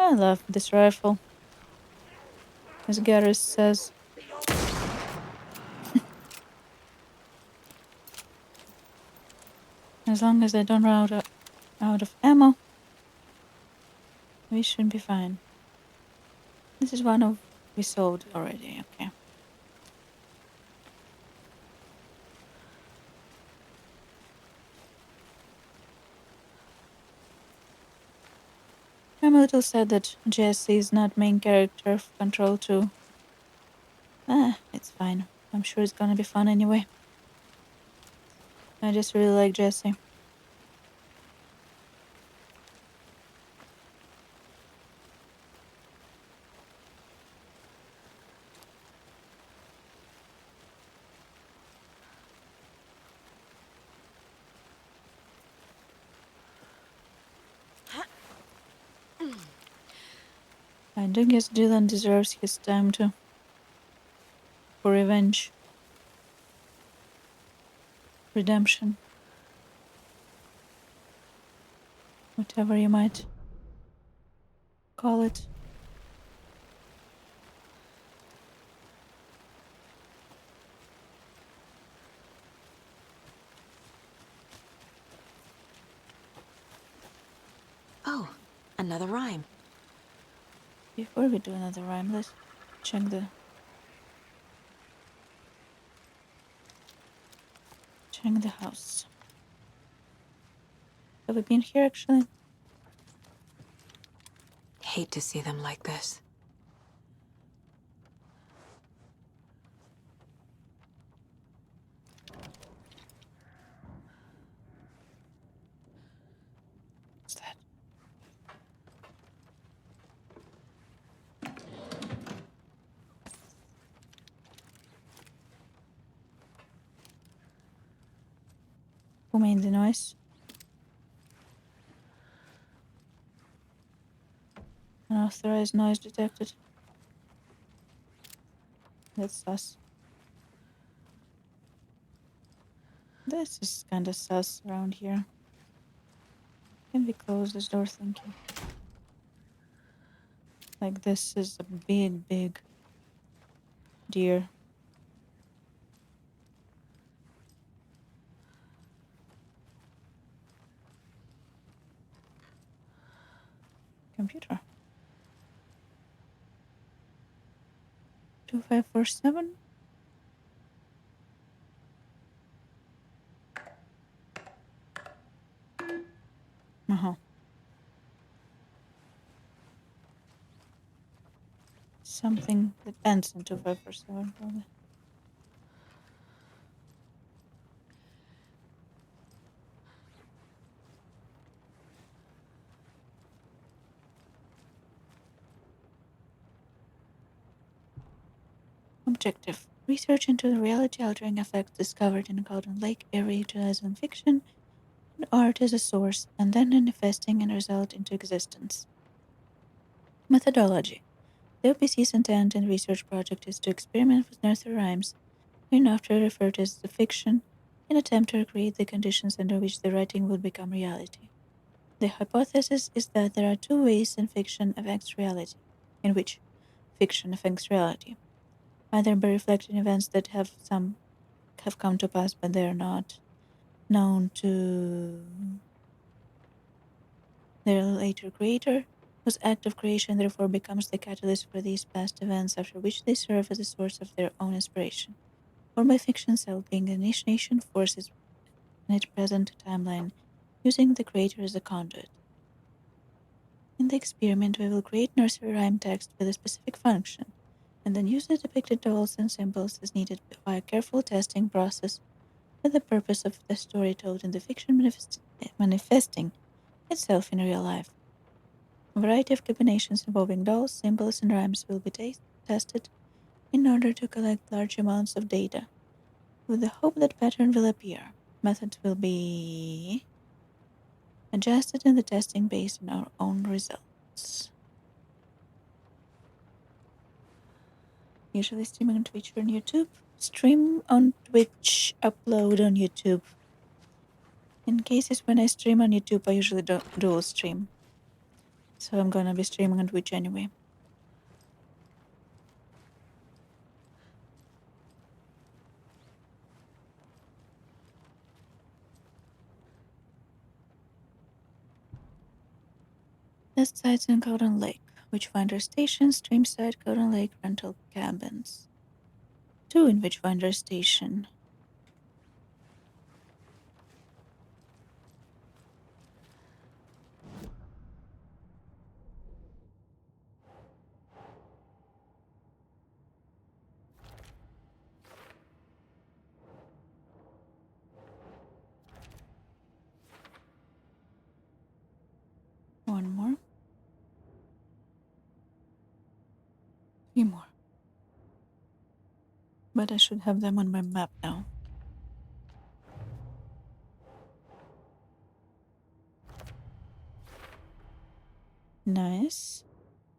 I love this rifle. As Garrus says. As long as I don't run out of ammo, we should be fine. This is one of we sold already, okay. I'm a little sad that Jesse is not main character of Control 2. It's fine. I'm sure it's gonna be fun anyway. I just really like Jesse. I do guess Dylan deserves his time for revenge. Redemption. Whatever you might call it. Oh, another rhyme. Before we do another rhyme, let's check the house. Have we been here actually? Hate to see them like this. What's that? Who made the noise? Unauthorized noise detected. That's sus. This is kinda sus around here. Can we close this door? Thank you. Like, this is a big, big deer. Computer. 2547? Uh-huh. Something that ends in 2547, probably. Objective. Research into the reality-altering effects discovered in Golden Lake area utilizing fiction and art as a source, and then manifesting and result into existence. Methodology. The OPC's intent in the research project is to experiment with nursery rhymes, hereafter referred as the fiction, in attempt to recreate the conditions under which the writing would become reality. The hypothesis is that there are two ways in fiction affects reality, in which fiction affects reality, either by reflecting events that have come to pass but they are not known to their later creator, whose act of creation therefore becomes the catalyst for these past events, after which they serve as a source of their own inspiration, or by fiction itself being the initiation forces in its present timeline, using the creator as a conduit. In the experiment, we will create nursery rhyme text with a specific function, and then use the depicted dolls and symbols as needed by a careful testing process with the purpose of the story told in the fiction manifesting itself in real life. A variety of combinations involving dolls, symbols, and rhymes will be tested in order to collect large amounts of data, with the hope that pattern will appear. Methods will be adjusted in the testing based on our own results. Usually streaming on Twitch or on YouTube. Stream on Twitch, upload on YouTube. In cases when I stream on YouTube, I usually don't dual stream. So I'm gonna be streaming on Twitch anyway. Test sites in Golden Lake. Witchfinder Station, stream site, Golden Lake, rental cabins. 2 in Witchfinder Station. One more. 3 more. But I should have them on my map now. Nice.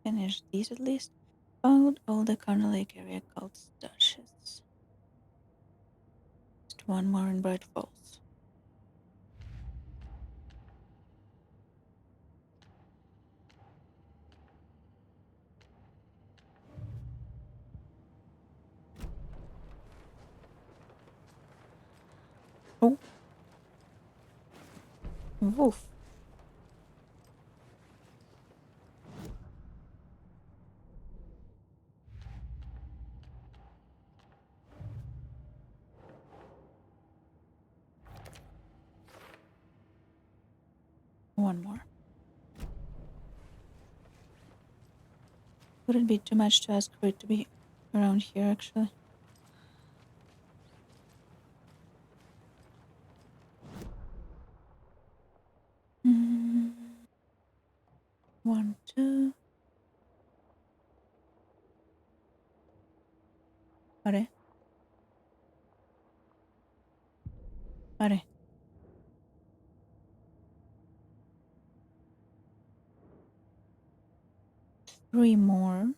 finish these at least. Found all the Carnal Lake area cult stashes. Just one more in Bright Falls. Oh. Wolf. One more. Would it be too much to ask for it to be around here, actually? One, two. あれあれ Three more.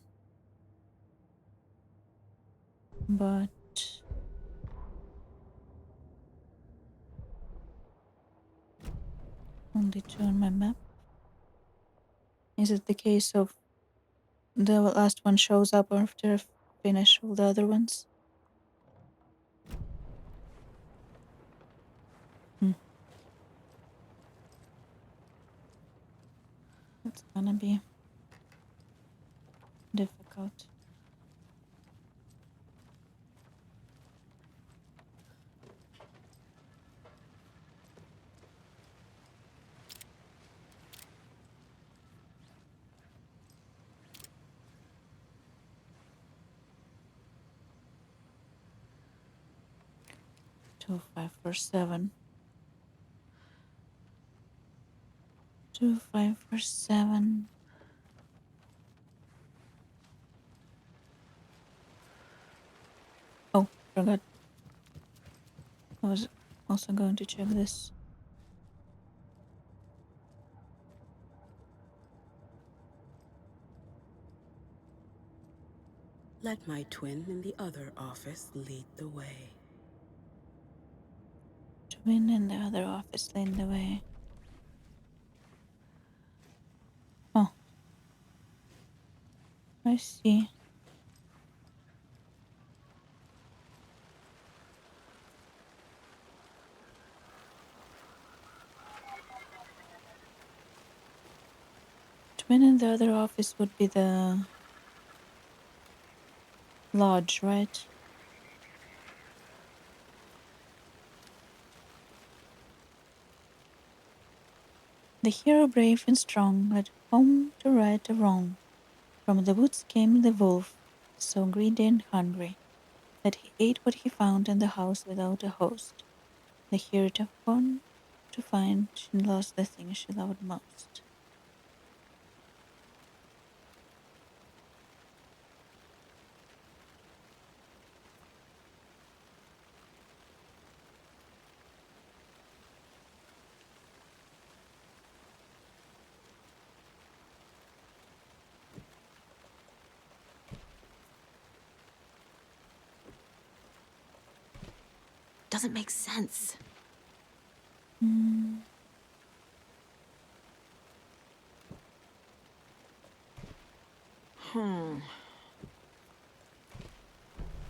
But only two on my map. Is it the case of the last one shows up after I finish all the other ones? It's gonna be difficult. Two, 5, 4, 7. 2, 5, 4, 7. Oh, forgot. I was also going to check this. Let my twin in the other office lead the way. Twin in the other office lead the way. Oh. I see. Twin in the other office would be the lodge, right? The hero brave and strong led home to right a wrong. From the woods came the wolf, so greedy and hungry, that he ate what he found in the house without a host. The hero took on to find she lost the thing she loved most. Doesn't make sense.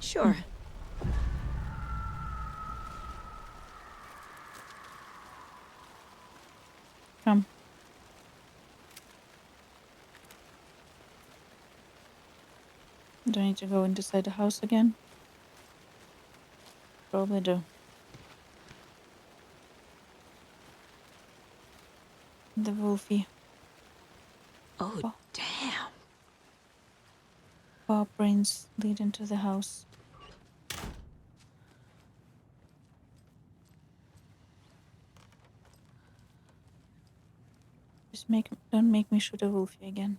Sure. Come. Do I need to go inside the house again? Probably do. The wolfie. Oh, damn. Paw prints lead into the house. Just don't make me shoot a wolfie again.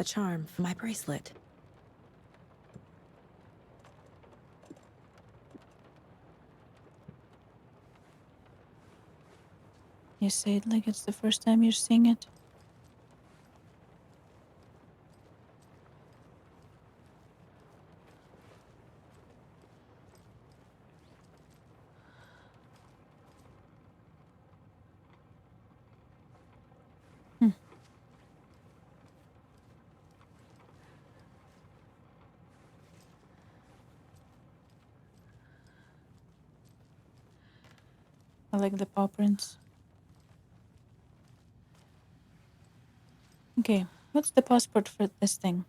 a charm for my bracelet. You say it like it's the first time you're seeing it. I like the paw prints. Okay, what's the passport for this thing?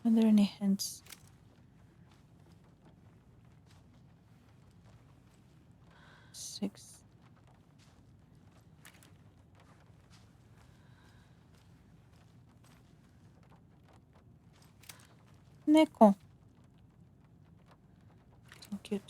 Are there any hints? Six. Neko. So cute.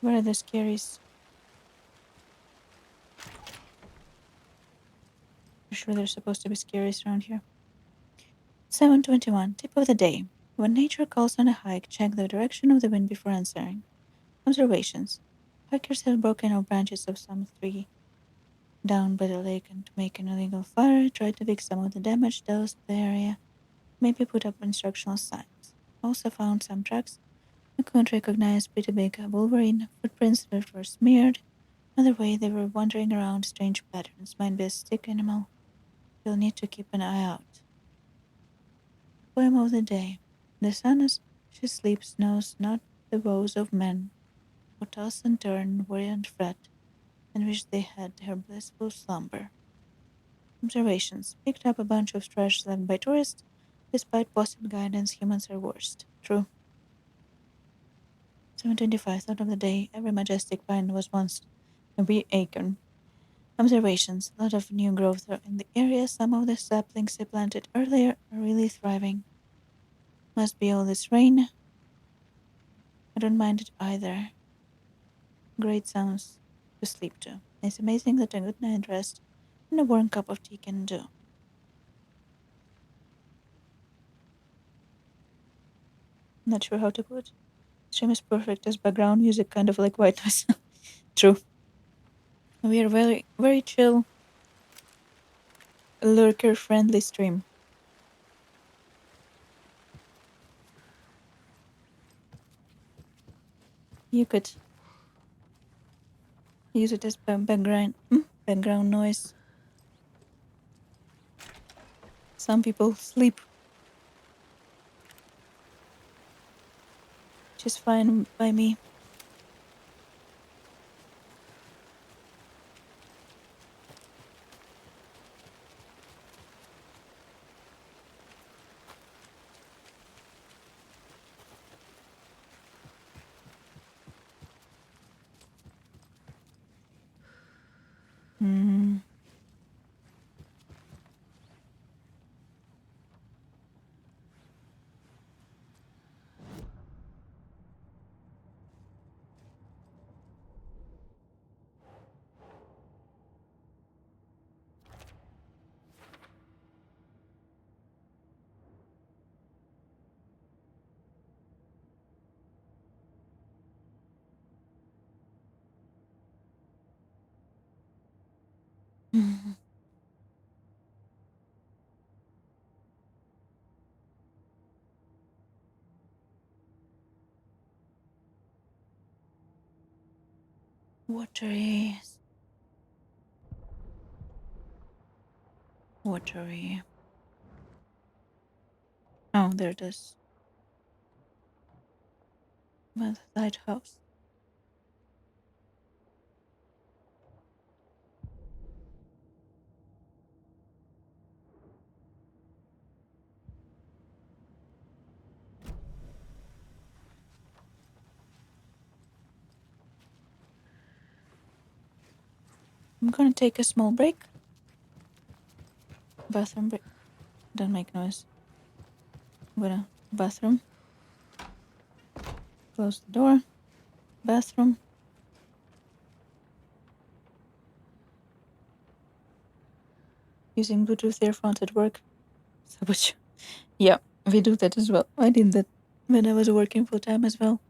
Where are the scaries? I'm sure there's supposed to be scaries around here. 7:21. Tip of the day. When nature calls on a hike, check the direction of the wind before answering. Observations. Hikers have broken off branches of some tree down by the lake and to make an illegal fire. Try to fix some of the damage dosed the area. Maybe put up instructional signs. Also found some tracks I couldn't recognize pretty big wolverine footprints that were smeared. Either way, they were wandering around strange patterns. Might be a stick animal. You'll need to keep an eye out. Poem of the day. The sun as she sleeps knows not the woes of men, who toss and turn, worry and fret, and wish they had her blissful slumber. Observations. Picked up a bunch of trash left by tourists. Despite posted guidance, humans are worst. True. 7:25. Thought of the day. Every majestic pine was once a wee acorn. Observations. A lot of new growth are in the area. Some of the saplings they planted earlier are really thriving. Must be all this rain. I don't mind it either. Great sounds to sleep to. It's amazing that a good night rest and a warm cup of tea can do. Not sure how to put. Stream is perfect as background music, kind of like white noise. True. We are very, very chill, lurker-friendly stream. You could use it as background noise. Some people sleep, which is fine by me. Watery. Oh, there it is. by the lighthouse. I'm gonna take a small break. Bathroom break. Don't make noise. I'm gonna bathroom. Close the door. Bathroom. Using Bluetooth earphones at work. Yeah, we do that as well. I did that when I was working full time as well.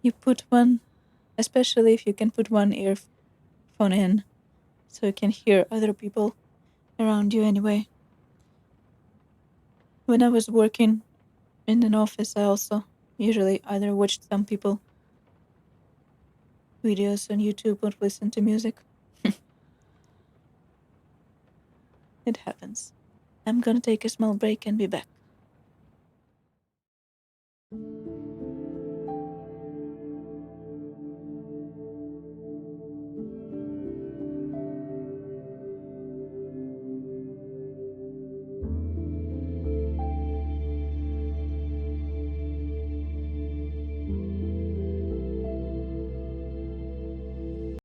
You put one, especially if you can put one earphone in, so you can hear other people around you anyway. When I was working in an office, I also usually either watched some people videos on YouTube or listen to music. It happens. I'm gonna take a small break and be back.